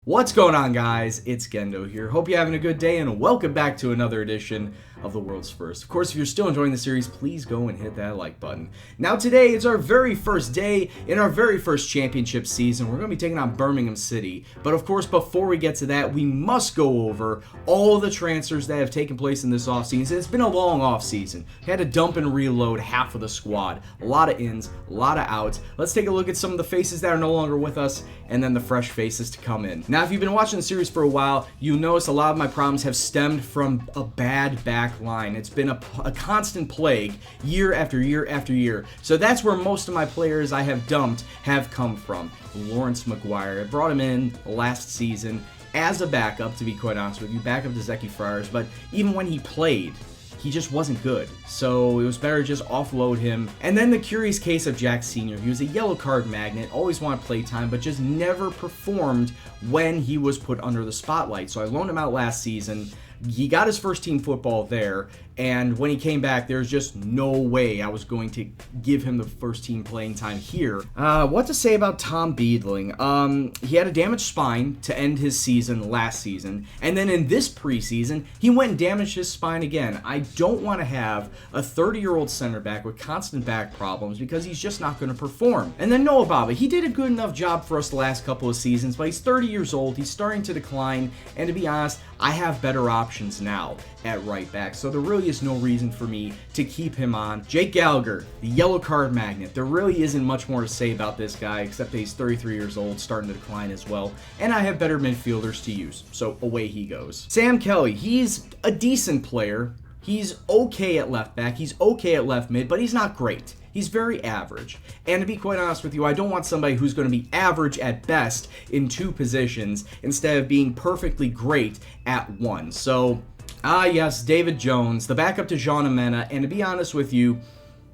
What's going on, guys? It's Gendo here. Hope you're having a good day and welcome back to another edition of the world's first. Of course, if you're still enjoying the series, please go and hit that like button. Now today is our very first day in our very first championship season. We're going to be taking on Birmingham City. But of course, before we get to that, we must go over all of the transfers that have taken place in this offseason. It's been a long offseason. Had to dump and reload half of the squad. A lot of ins, a lot of outs. Let's take a look at some of the faces that are no longer with us and then the fresh faces to come in. Now, if you've been watching the series for a while, you'll notice a lot of my problems have stemmed from a bad back line. It's been a constant plague year after year after year. So that's where most of my players I have dumped have come from. Lawrence McGuire, I brought him in last season as a backup, to be quite honest with you, backup to Zeki Friars, but even when he played, he just wasn't good. So it was better to just offload him. And then the curious case of Jack Sr. He was a yellow card magnet, always wanted play time, but just never performed when he was put under the spotlight. So I loaned him out last season. He got his first team football there, and when he came back, there's just no way I was going to give him the first team playing time here. What to say about Tom Beedling? He had a damaged spine to end his season last season, and then in this preseason, he went and damaged his spine again. I don't want to have a 30-year-old center back with constant back problems because he's just not going to perform. And then Noah Baba, he did a good enough job for us the last couple of seasons, but he's 30 years old, he's starting to decline, and to be honest, I have better options now at right back, so there really is no reason for me to keep him on. Jake Gallagher, the yellow card magnet. There really isn't much more to say about this guy except that he's 33 years old, starting to decline as well, and I have better midfielders to use, so away he goes. Sam Kelly, he's a decent player. He's okay at left back, he's okay at left mid, but he's not great. He's very average. And to be quite honest with you, I don't want somebody who's going to be average at best in two positions instead of being perfectly great at one. So, yes, David Jones, the backup to Jean Amena, and to be honest with you,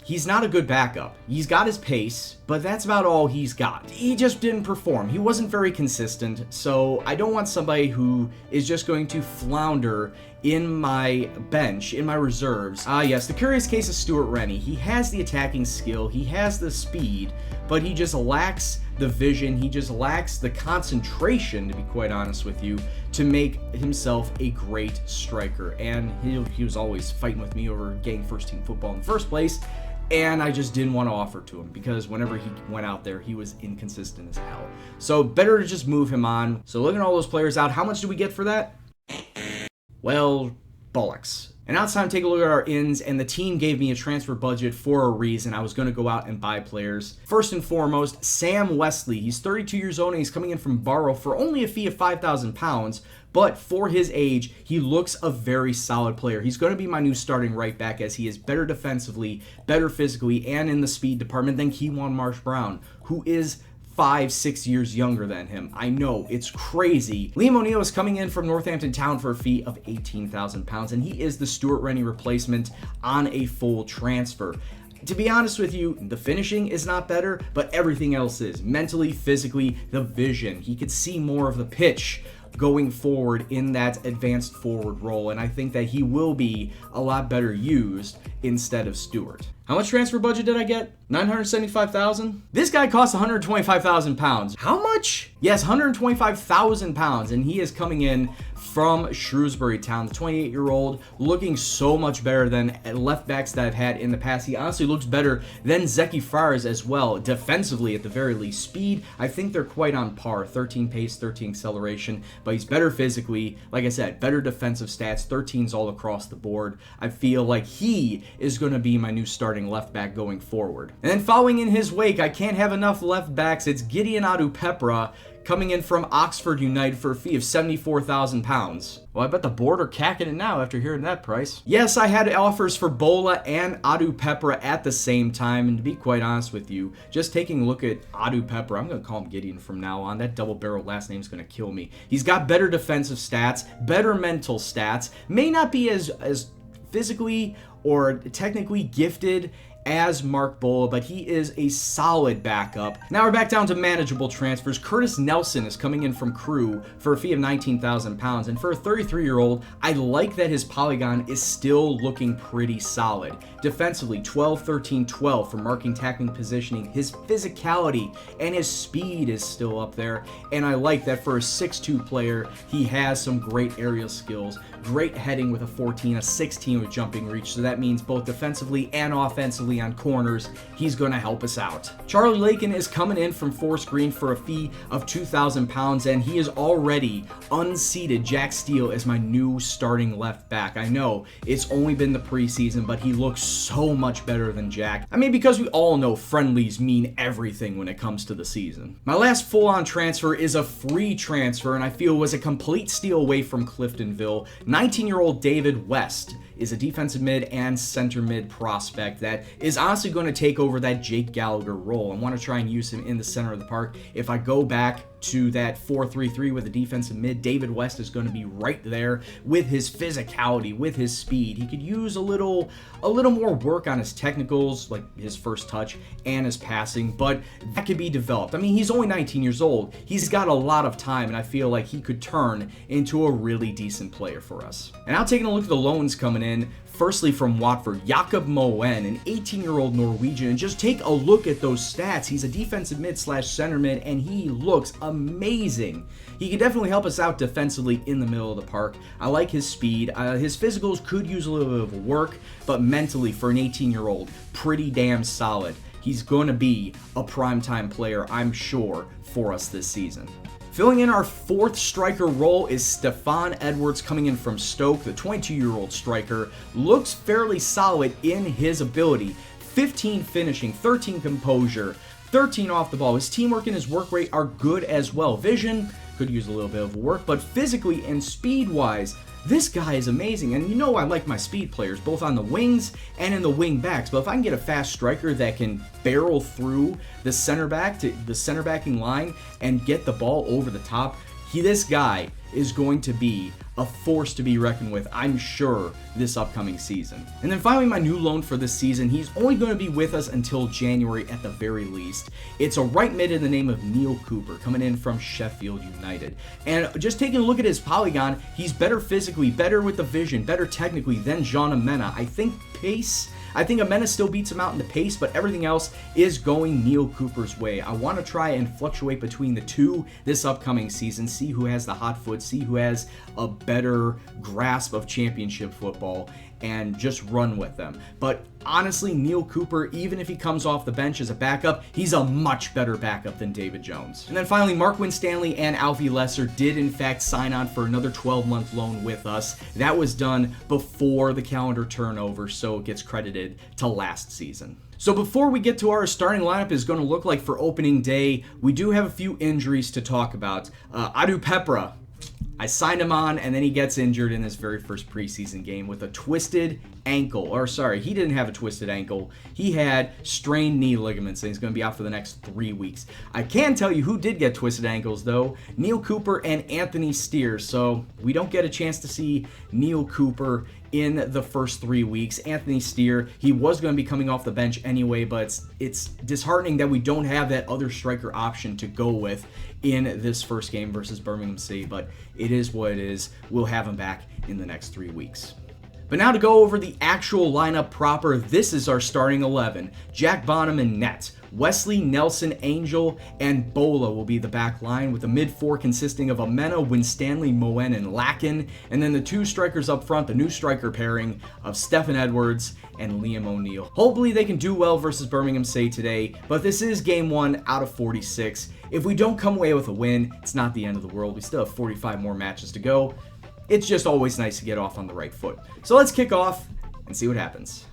he's not a good backup. He's got his pace, but that's about all he's got. He just didn't perform. He wasn't very consistent, so I don't want somebody who is just going to flounder in my bench, in my reserves. Yes, the curious case of Stuart Rennie. He has the attacking skill, he has the speed, but he just lacks the vision, he just lacks the concentration, to be quite honest with you, to make himself a great striker. And he was always fighting with me over getting first team football in the first place, and I just didn't want to offer to him because whenever he went out there, he was inconsistent as hell. So better to just move him on. So looking at all those players out, how much do we get for that? Well, bollocks. And now it's time to take a look at our ins, and the team gave me a transfer budget for a reason. I was going to go out and buy players. First and foremost, Sam Wesley. He's 32 years old and he's coming in from Barrow for only a fee of £5,000, but for his age, he looks a very solid player. He's going to be my new starting right back as he is better defensively, better physically, and in the speed department than Kewan Marsh-Brown, who is 5-6 years younger than him. I know, it's crazy. Liam O'Neill is coming in from Northampton Town for a fee of £18,000, and he is the Stuart Rennie replacement on a full transfer. To be honest with you, the finishing is not better, but everything else is. Mentally, physically, the vision. He could see more of the pitch going forward in that advanced forward role, and I think that he will be a lot better used instead of Stewart. How much transfer budget did I get? $975,000? This guy costs £125,000. How much? Yes, £125,000, and he is coming in from Shrewsbury Town, the 28-year-old, looking so much better than left backs that I've had in the past. He honestly looks better than Zeki Friars as well, defensively at the very least. Speed, I think they're quite on par, 13 pace, 13 acceleration, but he's better physically, like I said, better defensive stats, 13s all across the board. I feel like he is going to be my new starting left back going forward. And then following in his wake, I can't have enough left backs, it's Gideon Adupepra, coming in from Oxford United for a fee of £74,000. Well, I bet the board are cacking it now after hearing that price. Yes, I had offers for Bola and Adupepra at the same time, and to be quite honest with you, just taking a look at Adupepra, I'm going to call him Gideon from now on. That double-barrel last name is going to kill me. He's got better defensive stats, better mental stats, may not be as physically or technically gifted as Mark Bola, but he is a solid backup. Now we're back down to manageable transfers. Curtis Nelson is coming in from Crew for a fee of £19,000, and for a 33-year-old, I like that his polygon is still looking pretty solid. Defensively, 12, 13, 12 for marking, tackling, positioning. His physicality and his speed is still up there, and I like that for a 6'2 player, he has some great aerial skills, great heading with a 14, a 16 with jumping reach, so that means both defensively and offensively on corners, he's going to help us out. Charlie Lakin is coming in from Forest Green for a fee of £2,000, and he is already unseated Jack Steele as my new starting left back. I know it's only been the preseason, but he looks so much better than Jack. I mean, because we all know friendlies mean everything when it comes to the season. My last full-on transfer is a free transfer, and I feel was a complete steal away from Cliftonville. 19-year-old David West is a defensive mid and center mid prospect that is honestly going to take over that Jake Gallagher role. I want to try and use him in the center of the park. If I go back to that 4-3-3 with a defensive mid, David West is going to be right there with his physicality, with his speed. He could use a little more work on his technicals, like his first touch and his passing, but that could be developed. I mean, he's only 19 years old. He's got a lot of time, and I feel like he could turn into a really decent player for us. And now taking a look at the loans coming in, firstly from Watford, Jakob Moen, an 18-year-old Norwegian, and just take a look at those stats. He's a defensive mid slash center mid, and he looks amazing. He can definitely help us out defensively in the middle of the park. I like his speed. His physicals could use a little bit of work, but mentally for an 18-year-old, pretty damn solid. He's going to be a primetime player, I'm sure, for us this season. Filling in our fourth striker role is Stefan Edwards coming in from Stoke. The 22-year-old striker looks fairly solid in his ability. 15 finishing, 13 composure, 13 off the ball. His teamwork and his work rate are good as well. Vision could use a little bit of work, but physically and speed-wise, this guy is amazing. And you know I like my speed players, both on the wings and in the wing backs. But if I can get a fast striker that can barrel through the center back to the center backing line and get the ball over the top, this guy is going to be a force to be reckoned with, I'm sure, this upcoming season. And then finally, my new loan for this season, he's only going to be with us until January at the very least. It's a right mid in the name of Neil Cooper, coming in from Sheffield United. And just taking a look at his polygon, he's better physically, better with the vision, better technically than Jean Amena. I think Amena still beats him out in the pace, but everything else is going Neil Cooper's way. I want to try and fluctuate between the two this upcoming season, see who has the hot foot, see who has a better grasp of championship football, and just run with them. But honestly, Neil Cooper, even if he comes off the bench as a backup, he's a much better backup than David Jones. And then finally, Mark Winstanley and Alfie Lesser did in fact sign on for another 12-month loan with us. That was done before the calendar turnover, so it gets credited to last season. So before we get to our starting lineup is going to look like for opening day, we do have a few injuries to talk about. Adu Pepra, I signed him on, and then he gets injured in his very first preseason game with a twisted ankle. Or sorry, he didn't have a twisted ankle. He had strained knee ligaments, and he's going to be out for the next 3 weeks. I can tell you who did get twisted ankles, though. Neil Cooper and Anthony Steer. So we don't get a chance to see Neil Cooper in the first 3 weeks. Anthony Steer, he was going to be coming off the bench anyway, but it's disheartening that we don't have that other striker option to go with in this first game versus Birmingham City, but it is what it is. We'll have him back in the next 3 weeks. But now to go over the actual lineup proper, this is our starting 11. Jack Bonham in net. Wesley, Nelson, Angel, and Bola will be the back line, with the mid four consisting of Amena, Winstanley, Moen, and Lakin, and then the two strikers up front, the new striker pairing of Stephen Edwards and Liam O'Neill. Hopefully they can do well versus Birmingham City today, but this is game 1 out of 46. If we don't come away with a win, it's not the end of the world. We still have 45 more matches to go. It's just always nice to get off on the right foot. So let's kick off and see what happens.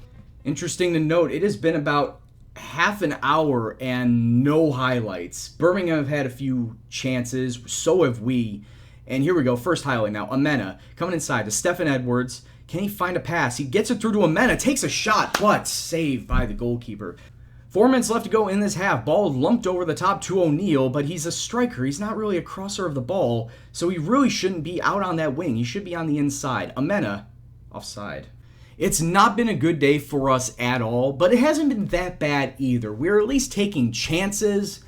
Interesting to note, it has been about half an hour and no highlights. Birmingham have had a few chances, so have we. And here we go, first highlight now. Amena coming inside to Stephen Edwards. Can he find a pass? He gets it through to Amena, takes a shot, but saved by the goalkeeper. 4 minutes left to go in this half. Ball lumped over the top to O'Neill, but he's a striker. He's not really a crosser of the ball, so he really shouldn't be out on that wing. He should be on the inside. Amena, offside. It's not been a good day for us at all, but it hasn't been that bad either. We're at least taking chances.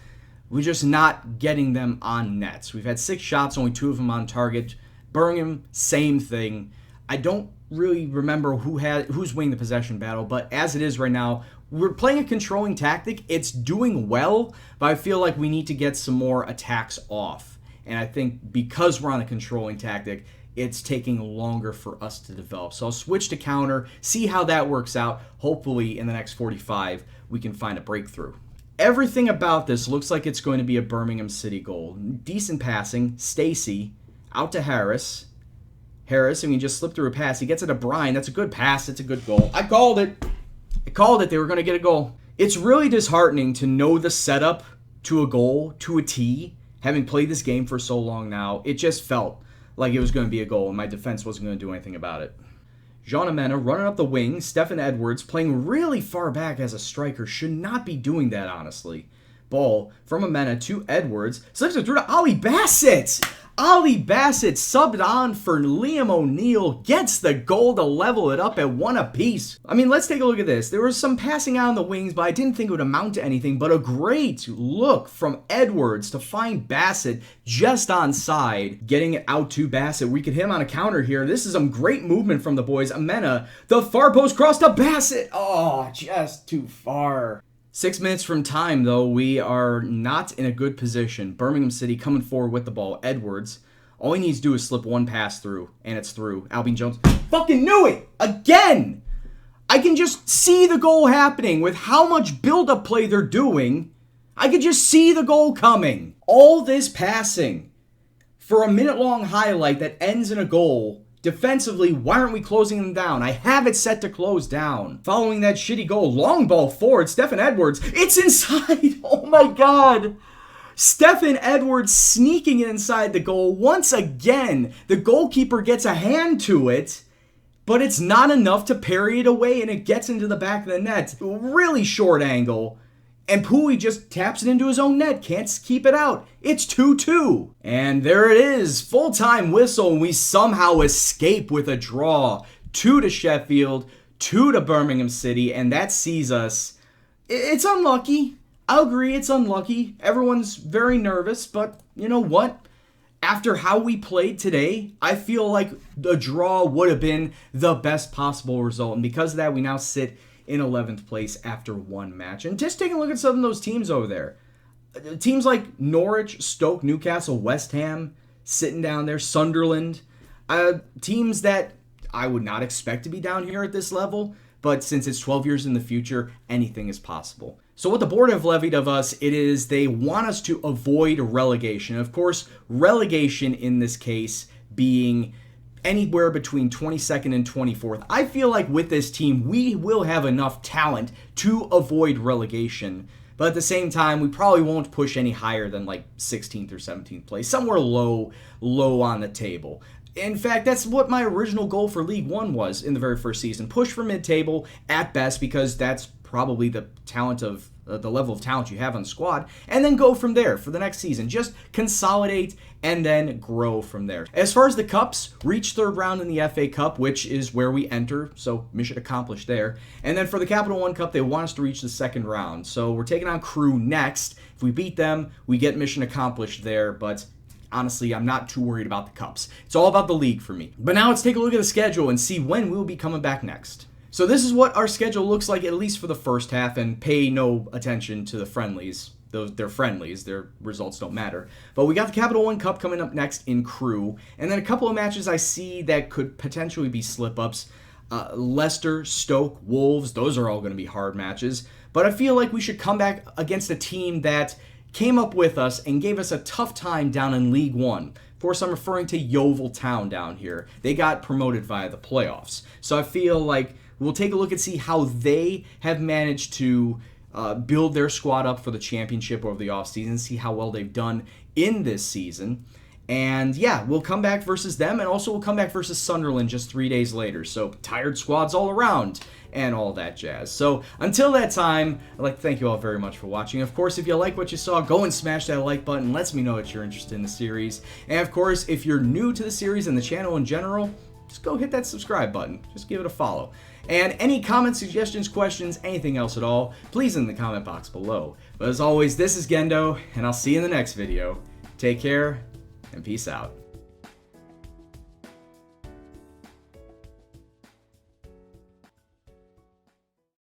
We're just not getting them on nets. We've had 6 shots, only 2 of them on target. Birmingham, same thing. I don't really remember who's winning the possession battle, but as it is right now, we're playing a controlling tactic. It's doing well, but I feel like we need to get some more attacks off. And I think because we're on a controlling tactic, it's taking longer for us to develop. So I'll switch to counter, see how that works out. Hopefully in the next 45, we can find a breakthrough. Everything about this looks like it's going to be a Birmingham City goal. Decent passing. Stacy out to Harris. Harris, and we just slip through a pass. He gets it to Brian. That's a good pass. It's a good goal. I called it. They were going to get a goal. It's really disheartening to know the setup to a goal, to a T. Having played this game for so long now, it just felt like it was going to be a goal, and my defense wasn't going to do anything about it. Jean Amena running up the wing. Stephen Edwards playing really far back as a striker. Should not be doing that, honestly. Ball from Amena to Edwards. Slips it through to Ollie Bassett. Ollie Bassett subbed on for Liam O'Neill. Gets the goal to level it up at 1 apiece. I mean, let's take a look at this. There was some passing out on the wings, but I didn't think it would amount to anything. But a great look from Edwards to find Bassett just onside. Getting it out to Bassett. We could hit him on a counter here. This is some great movement from the boys. Amena, the far post cross to Bassett. Oh, just too far. 6 minutes from time, though, we are not in a good position. Birmingham City coming forward with the ball. Edwards. All he needs to do is slip one pass through, and it's through. Albion Jones fucking knew it! Again! I can just see the goal happening with how much build-up play they're doing. I could just see the goal coming. All this passing for a minute-long highlight that ends in a goal. Defensively, why aren't we closing them down? I have it set to close down. Following that shitty goal, long ball forward, Stephen Edwards. It's inside! Oh my god! Stephen Edwards sneaking inside the goal. Once again, the goalkeeper gets a hand to it, but it's not enough to parry it away, and it gets into the back of the net. Really short angle. And Pui just taps it into his own net. Can't keep it out. It's 2-2. And there it is. Full-time whistle. And we somehow escape with a draw. 2 to Sheffield. 2 to Birmingham City. And that sees us. It's unlucky. I'll agree it's unlucky. Everyone's very nervous. But you know what? After how we played today, I feel like the draw would have been the best possible result. And because of that, we now sit in 11th place after 1 match. And just taking a look at some of those teams over there. Teams like Norwich, Stoke, Newcastle, West Ham, sitting down there, Sunderland. Teams that I would not expect to be down here at this level, but since it's 12 years in the future, anything is possible. So what the board have levied of us, it is they want us to avoid relegation. Of course, relegation in this case being anywhere between 22nd and 24th. I feel like with this team, we will have enough talent to avoid relegation. But at the same time, we probably won't push any higher than like 16th or 17th place. Somewhere low on the table. In fact, that's what my original goal for League One was in the very first season. Push for mid-table at best, because that's probably the talent of the level of talent you have on the squad, and then go from there for the next season. Just consolidate and then grow from there. As far as the cups, reach 3rd round in the FA Cup, which is where we enter, so mission accomplished there. And then for the Capital One Cup, they want us to reach the 2nd round. So we're taking on Crew next. If we beat them, we get mission accomplished there, but honestly, I'm not too worried about the cups. It's all about the league for me. But now let's take a look at the schedule and see when we'll be coming back next. So this is what our schedule looks like, at least for the first half, and pay no attention to the friendlies. They're friendlies, their results don't matter. But we got the Capital One Cup coming up next in Crew, and then a couple of matches I see that could potentially be slip-ups. Leicester, Stoke, Wolves, those are all going to be hard matches. But I feel like we should come back against a team that came up with us and gave us a tough time down in League One. Of course, I'm referring to Yeovil Town down here. They got promoted via the playoffs. So I feel like we'll take a look and see how they have managed to build their squad up for the championship over the offseason, see how well they've done in this season. And yeah, we'll come back versus them, and also we'll come back versus Sunderland just 3 days later. So tired squads all around and all that jazz. So until that time, I'd like to thank you all very much for watching. Of course, if you like what you saw, go and smash that like button. Lets me know that you're interested in the series. And of course, if you're new to the series and the channel in general, just go hit that subscribe button. Just give it a follow. And any comments, suggestions, questions, anything else at all, please in the comment box below. But as always, this is Gendo, and I'll see you in the next video. Take care, and peace out.